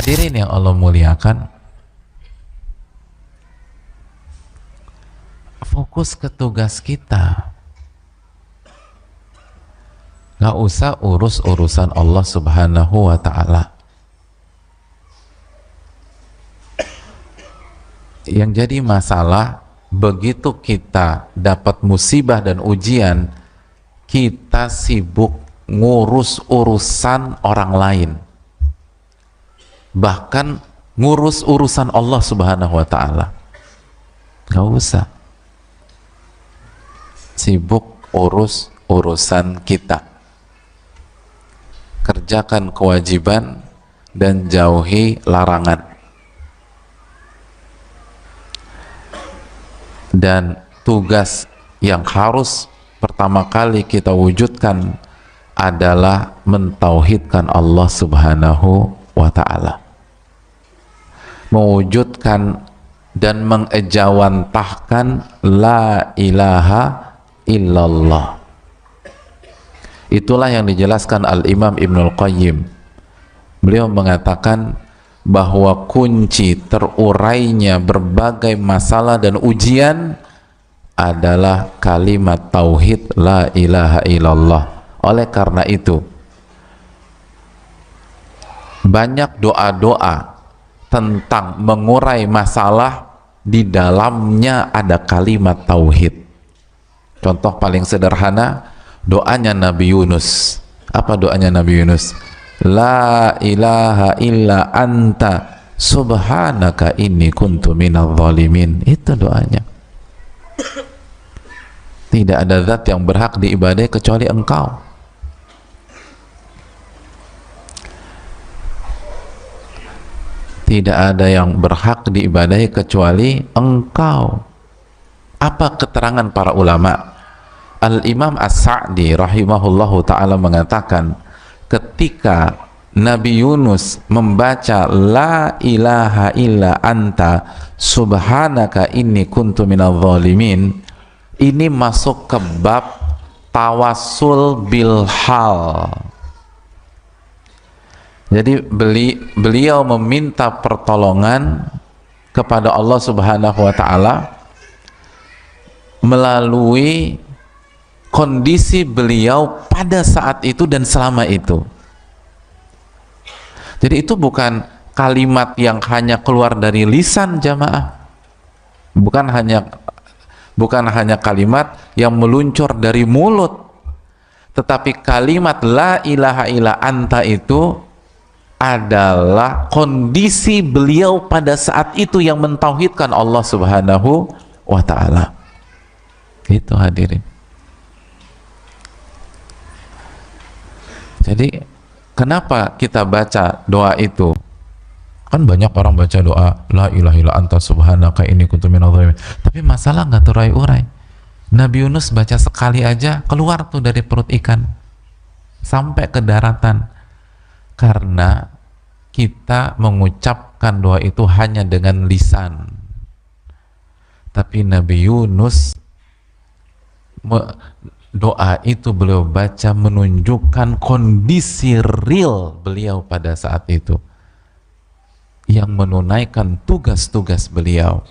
Hadirin yang Allah muliakan, fokus ke tugas kita. Gak usah urus urusan Allah Subhanahu wa ta'ala. Yang jadi masalah, begitu kita dapat musibah dan ujian, kita sibuk ngurus urusan orang lain, bahkan ngurus urusan Allah Subhanahu wa ta'ala. Gak usah sibuk urus urusan kita. Kerjakan kewajiban dan jauhi larangan. Dan tugas yang harus pertama kali kita wujudkan adalah mentauhidkan Allah Subhanahu wa ta'ala, mewujudkan dan mengejawantahkan la ilaha illallah. Itulah yang dijelaskan Al-Imam Ibnul Qayyim. Beliau mengatakan bahwa kunci terurainya berbagai masalah dan ujian adalah kalimat tauhid la ilaha illallah. Oleh karena itu, banyak doa-doa tentang mengurai masalah, di dalamnya ada kalimat tauhid. Contoh paling sederhana, doanya Nabi Yunus. Apa doanya Nabi Yunus? La ilaha illa anta subhanaka inni kuntu minadh dhalimin. Itu doanya. Tidak ada zat yang berhak diibadai kecuali Engkau. Tidak ada yang berhak diibadai kecuali Engkau. Apa keterangan para ulama? Al-Imam As-Sa'di rahimahullahu ta'ala mengatakan, ketika Nabi Yunus membaca la ilaha illa anta subhanaka inni kuntu minadh dhalimin, ini masuk ke bab tawassul bil hal. Jadi beliau meminta pertolongan kepada Allah Subhanahu wa ta'ala melalui kondisi beliau pada saat itu dan selama itu. Jadi itu bukan kalimat yang hanya keluar dari lisan jamaah, bukan hanya kalimat yang meluncur dari mulut, tetapi kalimat la ilaha illa anta itu adalah kondisi beliau pada saat itu yang mentauhidkan Allah Subhanahu wa ta'ala. Itu hadirin. Jadi kenapa kita baca doa itu? Kan banyak orang baca doa la ilaha illa anta subhanaka inni kuntu minadh dhalimin, tapi masalah nggak terurai-urai. Nabi Yunus baca sekali aja keluar tuh dari perut ikan sampai ke daratan, karena kita mengucapkan doa itu hanya dengan lisan. Tapi Nabi Yunus, doa itu beliau baca menunjukkan kondisi real beliau pada saat itu, yang menunaikan tugas-tugas beliau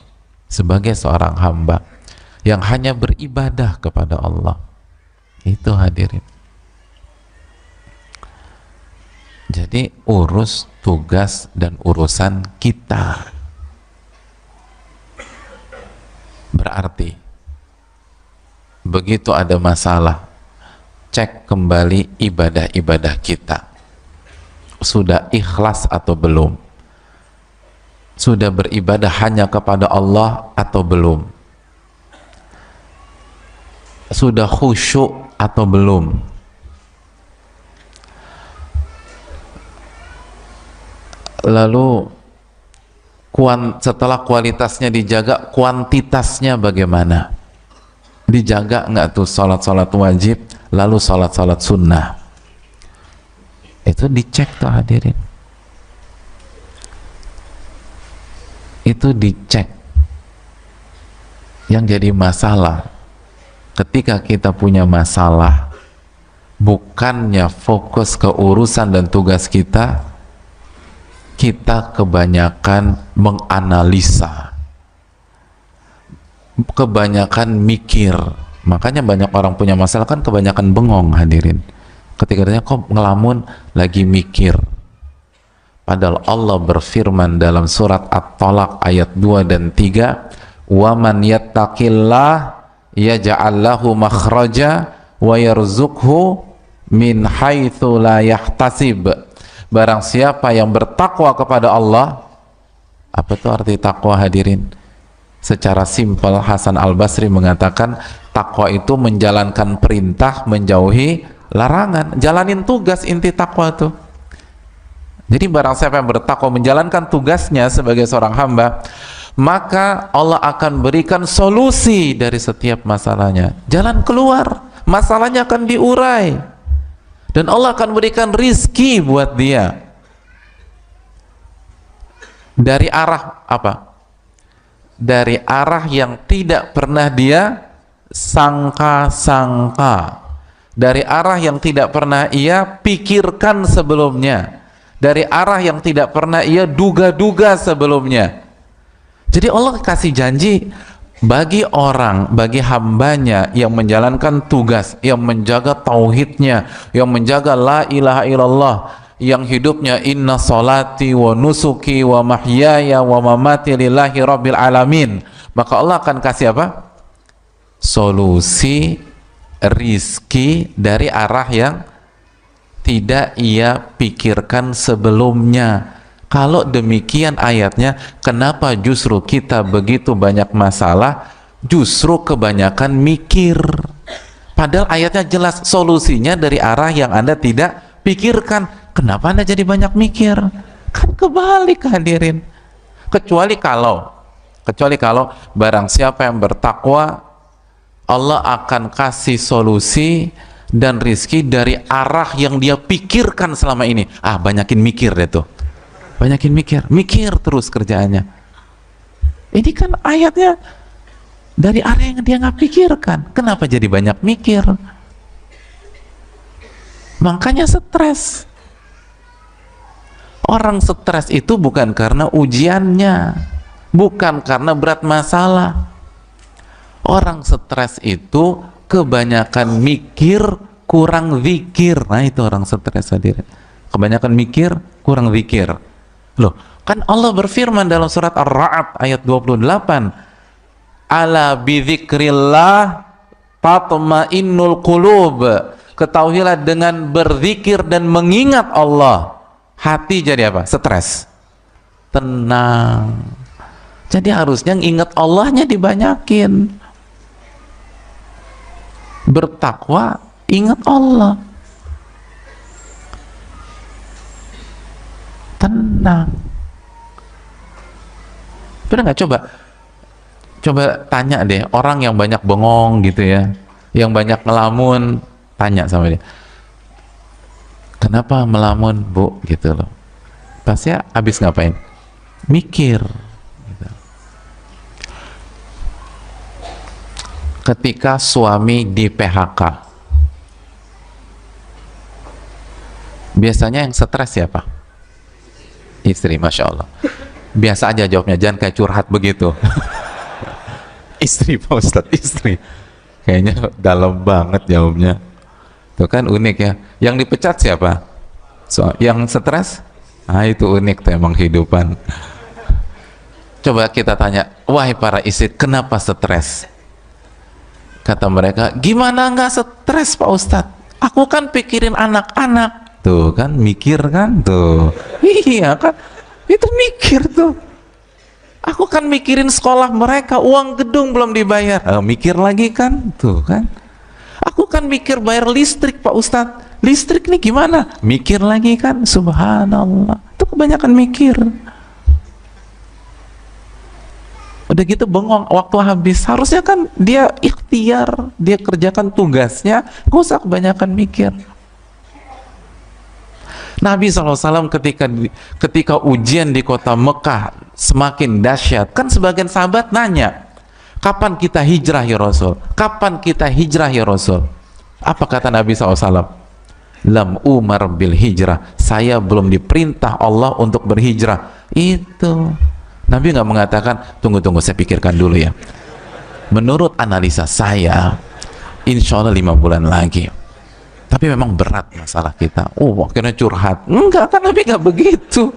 sebagai seorang hamba yang hanya beribadah kepada Allah. Itu hadirin. Jadi urus tugas dan urusan kita. Berarti begitu ada masalah, cek kembali ibadah-ibadah kita. Sudah ikhlas atau belum? Sudah beribadah hanya kepada Allah atau belum? Sudah khusyuk atau belum? Lalu setelah kualitasnya dijaga, kuantitasnya bagaimana? Dijaga nggak tuh sholat-sholat wajib, lalu sholat-sholat sunnah? Itu dicek tuh hadirin. Itu dicek. Yang jadi masalah, ketika kita punya masalah, bukannya fokus ke urusan dan tugas kita, kita kebanyakan menganalisa, kebanyakan mikir. Makanya banyak orang punya masalah kan kebanyakan bengong, hadirin. Ketika ditanya, kok ngelamun, lagi mikir. Padahal Allah berfirman dalam surat At-Talaq ayat 2 dan 3, "Wa man yattaqillah yaj'al lahu makhraja wa yarzuqhu min haitsu la yahtasib." Barang siapa yang bertakwa kepada Allah, apa itu arti takwa, hadirin? Secara simpel Hasan Al-Basri mengatakan takwa itu menjalankan perintah, menjauhi larangan, jalanin tugas, inti takwa itu. Jadi barang siapa yang bertakwa menjalankan tugasnya sebagai seorang hamba, maka Allah akan berikan solusi dari setiap masalahnya, jalan keluar, masalahnya akan diurai. Dan Allah akan berikan rizki buat dia dari arah apa? Dari arah yang tidak pernah dia sangka-sangka, dari arah yang tidak pernah ia pikirkan sebelumnya, dari arah yang tidak pernah ia duga-duga sebelumnya. Jadi Allah kasih janji bagi orang, bagi hambanya yang menjalankan tugas, yang menjaga tauhidnya, yang menjaga la ilaha illallah, yang hidupnya inna salati wa nusuki wa mahyaya wa mamati lillahi rabbil alamin, maka Allah akan kasih apa? Solusi rizki dari arah yang tidak ia pikirkan sebelumnya. Kalau demikian ayatnya, kenapa justru kita begitu banyak masalah, justru kebanyakan mikir? Padahal ayatnya jelas, solusinya dari arah yang Anda tidak pikirkan. Kenapa Anda jadi banyak mikir? Kan kebalik, hadirin. Kecuali kalau barang siapa yang bertakwa, Allah akan kasih solusi dan rizki dari arah yang dia pikirkan selama ini. Banyakin mikir deh tuh. Banyakin mikir terus kerjaannya. Ini kan ayatnya dari arah yang dia nggak pikirkan. Kenapa jadi banyak mikir? Makanya stres. Orang stres itu bukan karena ujiannya, bukan karena berat masalah. Orang stres itu kebanyakan mikir, kurang zikir. Nah itu orang stres, hadirin. Kebanyakan mikir, kurang zikir. Loh, kan Allah berfirman dalam surat Ar-Ra'd ayat 28, "Ala bidzikrillah tatma'innul qulub." Ketahuilah dengan berzikir dan mengingat Allah, hati jadi apa? Stres. Tenang. Jadi harusnya ingat Allahnya dibanyakin. Bertakwa, ingat Allah. Tenang. Pernah nggak coba tanya deh orang yang banyak bengong gitu ya, yang banyak ngelamun, tanya sama dia, kenapa melamun bu, gitu loh. Pasti habis ngapain? Mikir gitu. Ketika suami di PHK, biasanya yang stres siapa? Istri, Masya Allah. Biasa aja jawabnya, jangan kayak curhat begitu. Istri, Pak Ustadz, istri. Kayaknya dalam banget jawabnya. Itu kan unik ya. Yang dipecat siapa? Yang stres? Itu unik tuh emang kehidupan. Coba kita tanya, wahai para istri, kenapa stres? Kata mereka, gimana nggak stres Pak Ustadz? Aku kan pikirin anak-anak. Tuh kan, mikir kan tuh. Iya kan, itu mikir tuh. Aku kan mikirin sekolah mereka, uang gedung belum dibayar. Mikir lagi kan, tuh kan. Aku kan mikir bayar listrik Pak Ustadz. Listrik nih gimana? Mikir lagi kan, subhanallah. Itu kebanyakan mikir. Udah gitu bengong, waktu habis. Harusnya kan dia ikhtiar, dia kerjakan tugasnya, gak usah kebanyakan mikir. Nabi SAW ketika ujian di kota Mekah semakin dahsyat, kan sebagian sahabat nanya, kapan kita hijrah ya Rasul? Kapan kita hijrah ya Rasul? Apa kata Nabi SAW? lam umar bil hijrah, saya belum diperintah Allah untuk berhijrah. Itu Nabi nggak mengatakan tunggu saya pikirkan dulu ya, menurut analisa saya insya Allah 5 bulan lagi. Tapi memang berat masalah kita. Akhirnya curhat. Enggak, kan Nabi nggak begitu.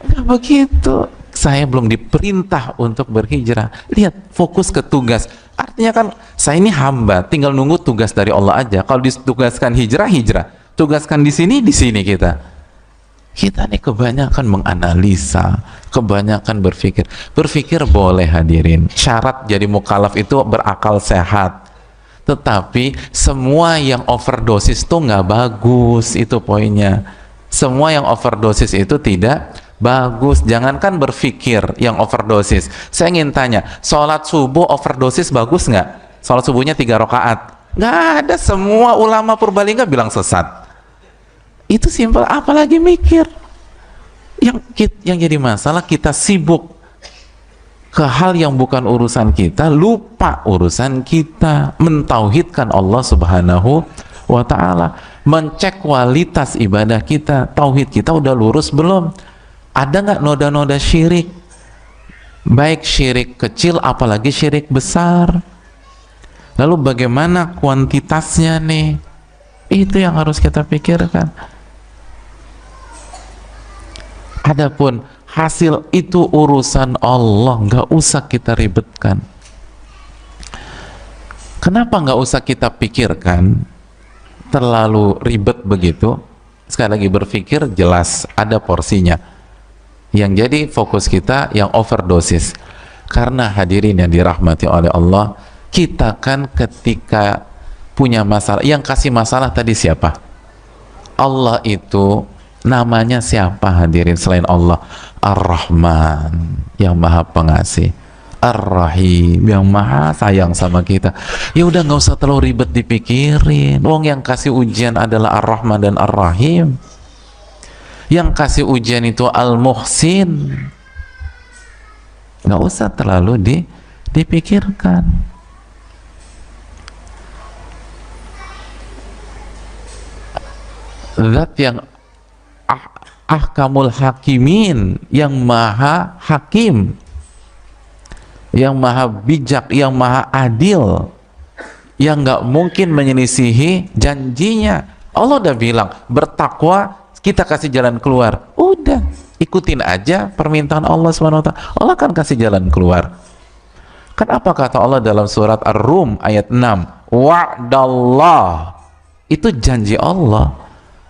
Nggak begitu. Saya belum diperintah untuk berhijrah. Lihat, fokus ke tugas. Artinya kan saya ini hamba, tinggal nunggu tugas dari Allah aja. Kalau ditugaskan hijrah, tugaskan di sini kita. Kita nih kebanyakan menganalisa, kebanyakan berpikir. Berpikir boleh hadirin. Syarat jadi mukallaf itu berakal sehat. Tetapi semua yang overdosis itu nggak bagus, itu poinnya. Semua yang overdosis itu tidak bagus. Jangankan berpikir yang overdosis. Saya ingin tanya, sholat subuh overdosis bagus nggak? Sholat subuhnya 3 rakaat, nggak ada. Semua ulama Purbalingga bilang sesat. Itu simpel, apalagi mikir. Yang jadi masalah kita sibuk ke hal yang bukan urusan kita, lupa urusan kita, mentauhidkan Allah Subhanahu wa ta'ala, mencek kualitas ibadah kita, tauhid kita udah lurus belum, ada nggak noda-noda syirik, baik syirik kecil apalagi syirik besar. Lalu bagaimana kuantitasnya nih, itu yang harus kita pikirkan. Adapun hasil itu urusan Allah, nggak usah kita ribetkan. Kenapa nggak usah kita pikirkan terlalu ribet begitu? Sekali lagi, berpikir jelas ada porsinya. Yang jadi fokus kita yang overdosis. Karena hadirin yang dirahmati oleh Allah, kita kan ketika punya masalah, yang kasih masalah tadi siapa? Allah. Itu namanya siapa hadirin selain Allah? Ar-Rahman, yang maha pengasih, Ar-Rahim, yang maha sayang sama kita. Ya udah, nggak usah terlalu ribet dipikirin. Wong yang kasih ujian adalah Ar-Rahman dan Ar-Rahim. Yang kasih ujian itu Al-Muhsin. Nggak usah terlalu dipikirkan. Zat yang ahkamul hakimin, yang maha hakim, yang maha bijak, yang maha adil, yang nggak mungkin menyelisihi janjinya. Allah udah bilang bertakwa, kita kasih jalan keluar. Udah, ikutin aja permintaan Allah SWT. Allah kan kasih jalan keluar. Kan apa kata Allah dalam surat Ar-Rum ayat 6? Wa'dallah, itu janji Allah.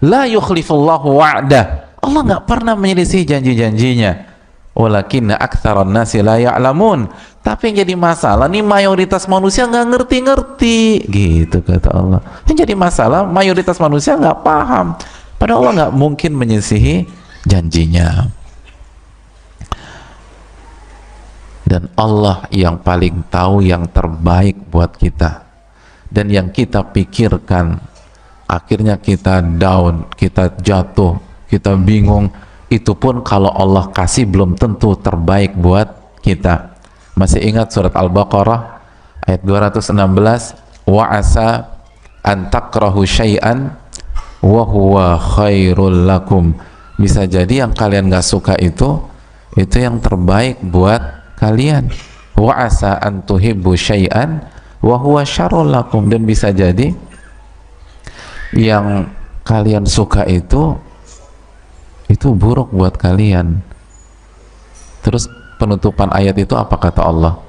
La yukhlifullahu wa'dah, Allah nggak pernah menyelisih janji-janjinya. Walakinna aktsaran nasi la ya'lamun, tapi yang jadi masalah nih mayoritas manusia nggak ngerti-ngerti, gitu kata Allah. Yang jadi masalah mayoritas manusia nggak paham. Padahal Allah nggak mungkin menyelisihi janjinya. Dan Allah yang paling tahu yang terbaik buat kita. Dan yang kita pikirkan, akhirnya kita down, kita jatuh, kita bingung. Itu pun kalau Allah kasih belum tentu terbaik buat kita. Masih ingat surat Al-Baqarah ayat 216, wa asa an takrahu syai'an wa huwa khairul lakum. Bisa jadi yang kalian gak suka itu yang terbaik buat kalian. Wa asa an tuhibbu syai'an wa huwa syarrul lakum. Dan bisa jadi yang kalian suka itu buruk buat kalian. Terus penutupan ayat itu apa kata Allah?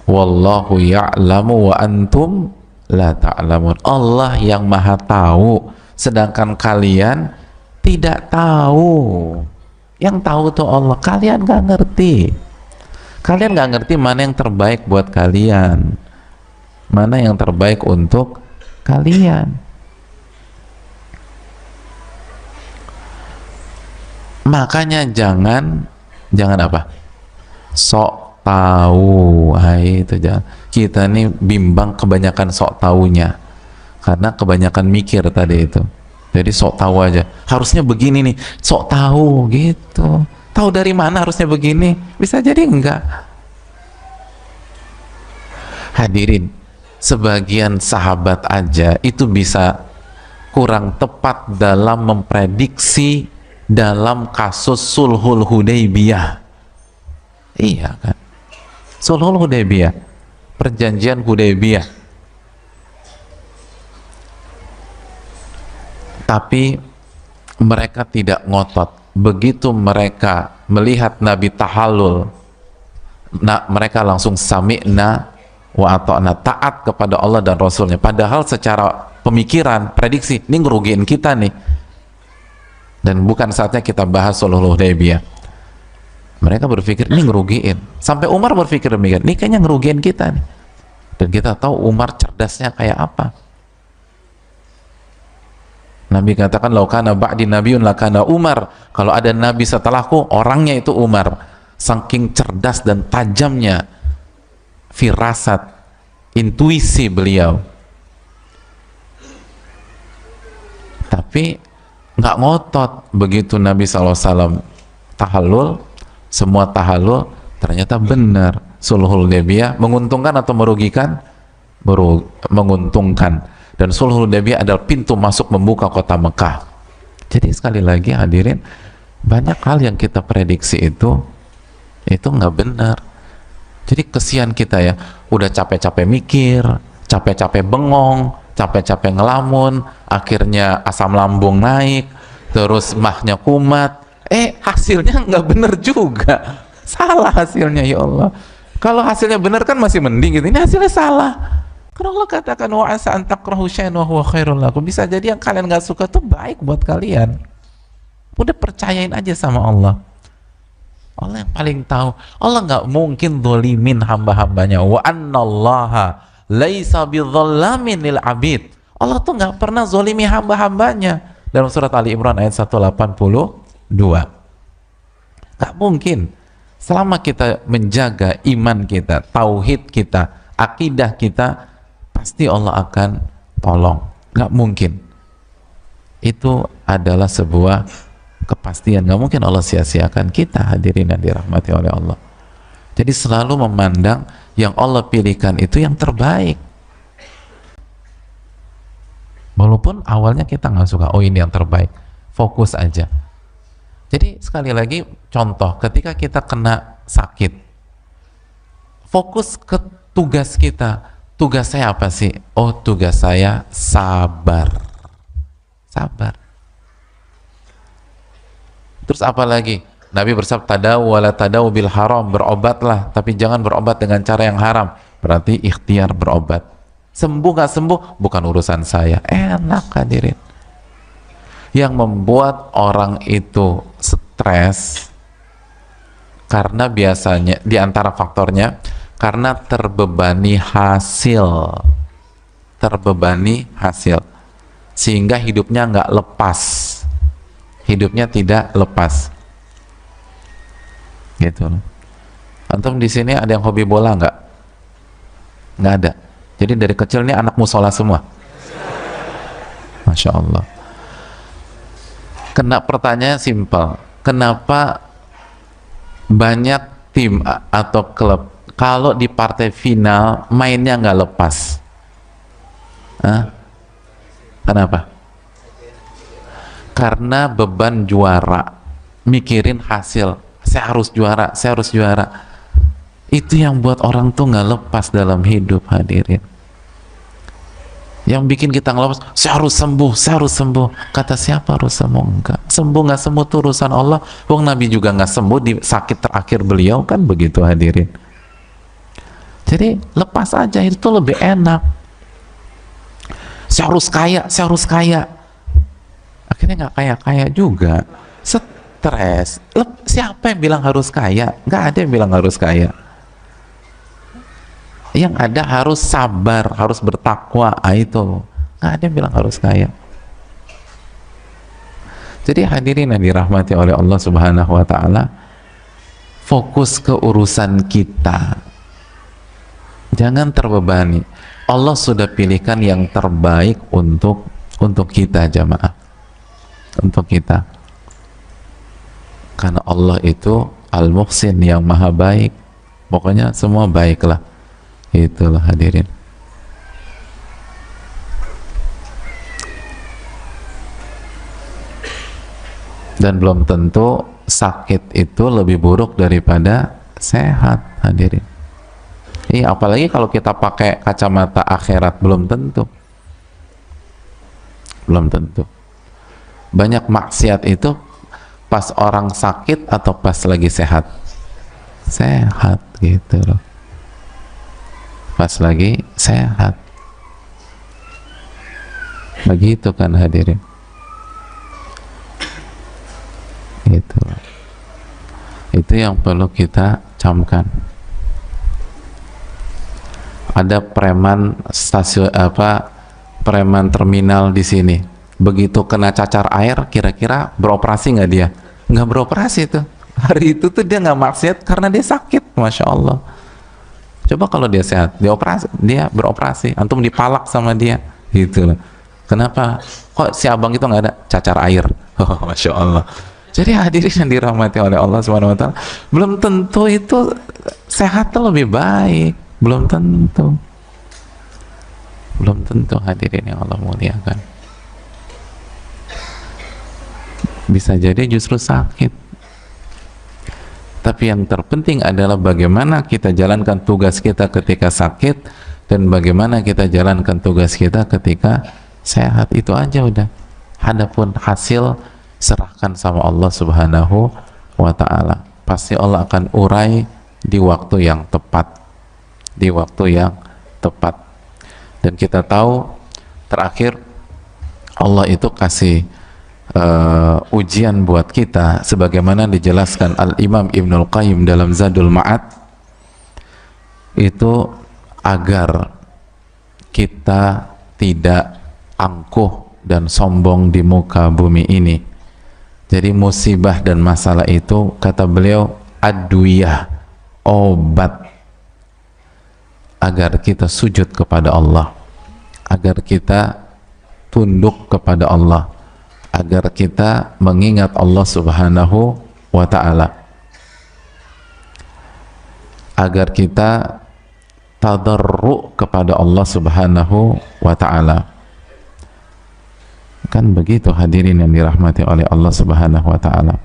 Wallahu ya'lamu wa antum la ta'lamun. Allah yang maha tahu, sedangkan kalian tidak tahu. Yang tahu tuh Allah, kalian gak ngerti. Kalian gak ngerti mana yang terbaik buat kalian, mana yang terbaik untuk kalian. Makanya jangan apa? Sok tahu. Hai, itu jangan. Kita nih bimbang kebanyakan sok taunya. Karena kebanyakan mikir tadi itu. Jadi sok tahu aja. Harusnya begini nih, sok tahu gitu. Tahu dari mana harusnya begini? Bisa jadi enggak. Hadirin, sebagian sahabat aja itu bisa kurang tepat dalam memprediksi dalam kasus Sulhul Hudaybiyah. Iya kan? Sulhul Hudaybiyah, perjanjian Hudaybiyah. Tapi mereka tidak ngotot. Begitu mereka melihat Nabi tahallul, mereka langsung sami'na wa ata'na, taat kepada Allah dan Rasulnya. Padahal secara pemikiran, prediksi, ini ngerugiin kita nih. Dan bukan saatnya kita bahas Sulhul Hudaybiyah. Mereka berpikir, ini ngerugiin. Sampai Umar berpikir demikian, ini kayaknya ngerugiin kita nih. Dan kita tahu Umar cerdasnya kayak apa. Nabi katakan, laukana ba'di nabiyun lakana Umar. Kalau ada Nabi setelahku, orangnya itu Umar. Saking cerdas dan tajamnya firasat, intuisi beliau. Tapi nggak ngotot. Begitu Nabi SAW tahallul, semua tahallul ternyata benar. Sulhul Hudaybiyah menguntungkan atau merugikan? Menguntungkan. Dan Sulhul Hudaybiyah adalah pintu masuk membuka kota Mekah. Jadi sekali lagi hadirin, banyak hal yang kita prediksi itu nggak benar. Jadi kesian kita ya, udah capek-capek mikir, capek-capek bengong, capek-capek ngelamun, akhirnya asam lambung naik, terus mahnya kumat, hasilnya nggak bener juga, salah hasilnya. Ya Allah, kalau hasilnya bener kan masih mending gitu, ini hasilnya salah. Karena Allah katakan, wa asa an takrahu syai'an wa huwa khairul lakum, bisa jadi yang kalian nggak suka tuh baik buat kalian. Udah percayain aja sama Allah. Allah yang paling tahu. Allah nggak mungkin zolimin hamba-hambanya. Wa annallaha laisa bidzallamin lil abid. Allah tuh nggak pernah zolimi hamba-hambanya. Dalam surat Ali Imran ayat 182. Nggak mungkin. Selama kita menjaga iman kita, tauhid kita, akidah kita, pasti Allah akan tolong. Nggak mungkin. Itu adalah sebuah kepastian. Nggak mungkin Allah sia-siakan kita, hadirin yang dirahmati oleh Allah. Jadi selalu memandang yang Allah pilihkan itu yang terbaik, walaupun awalnya kita nggak suka. Oh, ini yang terbaik, fokus aja. Jadi sekali lagi contoh, ketika kita kena sakit, fokus ke tugas kita. Tugas saya apa sih? Oh, tugas saya sabar. Terus apa lagi? Nabi bersabda, tadawu wala tadawu bil haram, berobatlah tapi jangan berobat dengan cara yang haram. Berarti ikhtiar berobat. Sembuh gak sembuh bukan urusan saya. Enak hadirin. Yang membuat orang itu stres karena biasanya di antara faktornya karena terbebani hasil, sehingga hidupnya nggak lepas. Hidupnya tidak lepas, gitu. Antum di sini ada yang hobi bola nggak? Nggak ada. Jadi dari kecil ini anak musola semua. Masya Allah. Kena pertanyaan simpel. Kenapa banyak tim atau klub kalau di partai final mainnya nggak lepas? Hah? Kenapa? Karena beban juara, mikirin hasil, saya harus juara. Itu yang buat orang tuh nggak lepas dalam hidup, hadirin. Yang bikin kita nggak lepas, saya harus sembuh. Kata siapa harus sembuh? Enggak. Sembuh nggak sembuh itu urusan Allah. Wong Nabi juga nggak sembuh di sakit terakhir beliau, kan begitu hadirin. Jadi lepas aja, itu lebih enak. Saya harus kaya. Akhirnya nggak kaya juga, stres. Siapa yang bilang harus kaya? Nggak ada yang bilang harus kaya. Yang ada harus sabar, harus bertakwa. Itu nggak ada yang bilang harus kaya. Jadi hadirin yang dirahmati oleh Allah Subhanahu Wa Taala, fokus ke urusan kita, jangan terbebani. Allah sudah pilihkan yang terbaik untuk kita, jamaah. Untuk kita, karena Allah itu Al-Muhsin, yang maha baik. Pokoknya semua baiklah. Itulah hadirin. dan belum tentu sakit itu lebih buruk daripada sehat, hadirin. Iya, apalagi kalau kita pakai kacamata akhirat, belum tentu. Belum tentu. Banyak maksiat itu pas orang sakit atau pas lagi sehat? Sehat gitu loh. Pas lagi sehat. Begitu kan hadirin. Itu yang perlu kita camkan. Ada preman stasiun preman terminal di sini, begitu kena cacar air, kira-kira beroperasi nggak dia? Nggak beroperasi tuh. Hari itu tuh dia nggak maksiat karena dia sakit, masya Allah. Coba kalau dia sehat, dia beroperasi, antum dipalak sama dia, gitu loh. Kenapa? Kok si abang itu nggak ada cacar air? Oh, masya Allah. Jadi hadirin yang dirahmati oleh Allah Subhanahu Wa Taala, belum tentu itu sehat lebih baik, belum tentu. Belum tentu hadirin yang Allah muliakan. Bisa jadi justru sakit. Tapi yang terpenting adalah bagaimana kita jalankan tugas kita ketika sakit dan bagaimana kita jalankan tugas kita ketika sehat. Itu aja udah. Adapun hasil serahkan sama Allah Subhanahu wa Ta'ala. Pasti Allah akan urai di waktu yang tepat. Di waktu yang tepat. Dan kita tahu terakhir Allah itu kasih ujian buat kita sebagaimana dijelaskan Al-Imam Ibnul Qayyim dalam Zadul Ma'ad, itu agar kita tidak angkuh dan sombong di muka bumi ini. Jadi musibah dan masalah itu, kata beliau, adwiyah, obat agar kita sujud kepada Allah, agar kita tunduk kepada Allah, agar kita mengingat Allah Subhanahu wa Ta'ala, agar kita tadarru kepada Allah Subhanahu wa Ta'ala. Kan begitu hadirin yang dirahmati oleh Allah Subhanahu wa Ta'ala.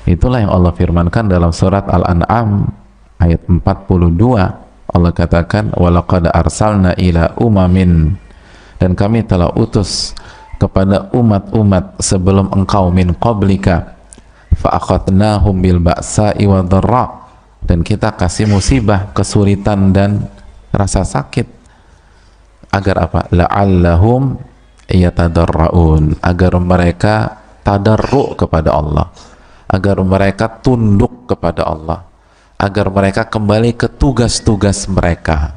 Itulah yang Allah firmankan dalam surat Al-An'am ayat 42. Allah katakan, walaqad arsalna ila umamin, dan kami telah utus kepada umat-umat sebelum engkau, min qablika fa'akhadnahum bil ba'sa'i wa dharra, dan kita kasih musibah, kesulitan dan rasa sakit, agar apa? La'allahum yatadarraun, agar mereka tadarru kepada Allah, agar mereka tunduk kepada Allah, agar mereka kembali ke tugas-tugas mereka,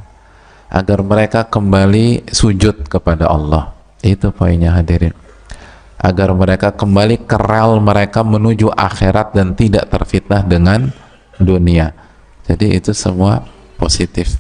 agar mereka kembali sujud kepada Allah. Itu poinnya hadirin, agar mereka kembali ke rel mereka menuju akhirat dan tidak terfitnah dengan dunia. Jadi itu semua positif.